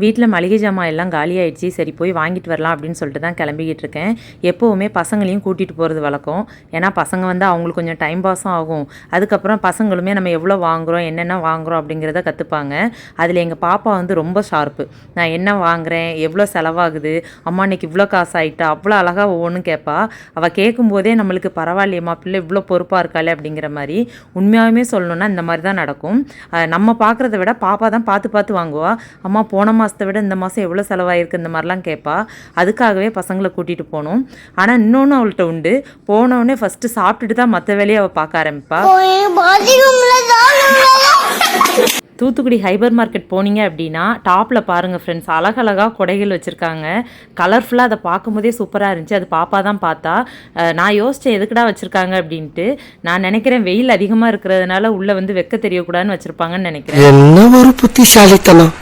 வீட்டில் மளிகை ஜாமான் எல்லாம் காலி ஆயிடுச்சு. சரி போய் வாங்கிட்டு வரலாம் அப்படின்னு சொல்லிட்டு தான் கிளம்பிக்கிட்டு இருக்கேன். எப்போவுமே பசங்களையும் கூட்டிகிட்டு போகிறது வழக்கம். ஏன்னா பசங்க வந்து அவங்களுக்கு கொஞ்சம் டைம் பாஸும் ஆகும். அதுக்கப்புறம் பசங்களுமே நம்ம எவ்வளோ வாங்குகிறோம் என்னென்ன வாங்குகிறோம் அப்படிங்கிறத கற்றுப்பாங்க. அதில் எங்கள் பாப்பா வந்து ரொம்ப ஷார்ப்பு. நான் என்ன வாங்குகிறேன், எவ்வளோ செலவாகுது, அம்மா இன்னைக்கு இவ்வளோ காசு ஆகிட்டா, அவ்வளோ அழகாக ஒவ்வொன்றும் கேட்பா. அவள் கேட்கும்போதே நம்மளுக்கு பரவாயில்லையம்மா பிள்ளை இவ்வளோ பொறுப்பாக இருக்காளே அப்படிங்கிற மாதிரி. உண்மையாகவே சொல்லணுன்னா இந்த மாதிரி தான் நடக்கும். நம்ம பார்க்குறத விட பாப்பா தான் பார்த்து பார்த்து வாங்குவா. அம்மா போன மாதத்தை விட இந்த மாதம் எவ்வளோ செலவாயிருக்கு இந்த மாதிரிலாம் கேட்பா. அதுக்காகவே பசங்களை கூட்டிகிட்டு போகணும். ஆனால் இன்னொன்று அவள்கிட்ட உண்டு. போனோடனே ஃபஸ்ட்டு சாப்பிட்டுட்டு தான் மற்ற வேலையை அவள் பார்க்க ஆரம்பிப்பா. தூத்துக்குடி ஹைபர் மார்க்கெட் போனீங்க அப்படின்னா டாப்பில் பாருங்கள் ஃப்ரெண்ட்ஸ், அழகழகாக கொடைகள் வச்சுருக்காங்க. கலர்ஃபுல்லாக அதை பார்க்கும்போதே சூப்பராக இருந்துச்சு. அது பாப்பா தான் பார்த்தா. நான் யோசித்தேன் எதுக்குடா வச்சுருக்காங்க அப்படின்ட்டு. நான் நினைக்கிறேன் வெயில் அதிகமாக இருக்கிறதுனால உள்ளே வந்து வெக்க தெரியக்கூடாதுன்னு வச்சுருப்பாங்கன்னு நினைக்கிறேன். என்ன ஒரு புத்திசாலித்தனம்.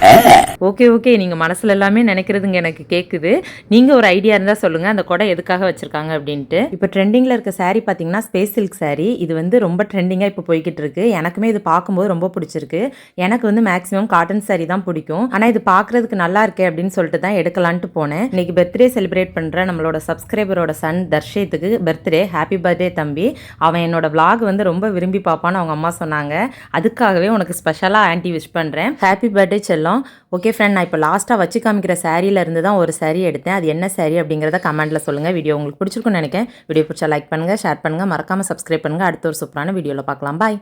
ஓகே, நீங்கள் மனசில் எல்லாமே நினைக்கிறதுங்க எனக்கு கேட்குது. நீங்கள் ஒரு ஐடியா இருந்தால் சொல்லுங்கள் அந்த கொடை எதுக்காக வச்சுருக்காங்க அப்படின்ட்டு. இப்போ ட்ரெண்டிங்கில் இருக்க சாரீ பார்த்தீங்கன்னா ஸ்பேஸ் சில்க் சாரீ. இது வந்து ரொம்ப ட்ரெண்டிங்காக இப்போ போய்கிட்டு இருக்கு. எனக்குமே இது பார்க்கும்போது ரொம்ப பிடிச்சிருக்கு. எனக்கு வந்து மேக்ஸிமம் காட்டன் சாரீ தான் பிடிக்கும். ஆனால் இது பார்க்குறதுக்கு நல்லா இருக்கே அப்படின்னு சொல்லிட்டு தான் எடுக்கலான்ட்டு போனேன். இன்னைக்கு பர்த்டே செலிப்ரேட் பண்ணுற நம்மளோட சப்ஸ்கிரைபரோட சன் தர்ஷேத்துக்கு பர்த்டே. ஹாப்பி பர்த்டே தம்பி. அவன் என்னோட விளாக் வந்து ரொம்ப விரும்பி பார்ப்பான்னு அவங்க அம்மா சொன்னாங்க. அதுக்காகவே உனக்கு ஸ்பெஷலாக ஆன்ட்டி விஷ் பண்ணுறேன். ஹாப்பி பர்த்டே செல்லம். ஓகே ஃப்ரெண்ட், நான் இப்போ லாஸ்ட்டாக வச்சு காமிக்கிற சாரியில இருந்து தான் ஒரு சாரீ எடுத்தேன். அது என்ன சாரீ அப்படிங்கிறத கமெண்ட்டில் சொல்லுங்கள். வீடியோ உங்களுக்கு பிடிச்சிருக்குன்னு நினைக்கிறேன். வீடியோ பிடிச்சா லைக் பண்ணுங்கள், ஷேர் பண்ணுங்கள், மறக்காமல் சப்ஸ்கிரைப் பண்ணுங்கள். அடுத்த ஒரு சூப்பரான வீடியோவில் பார்க்கலாம். பாய்.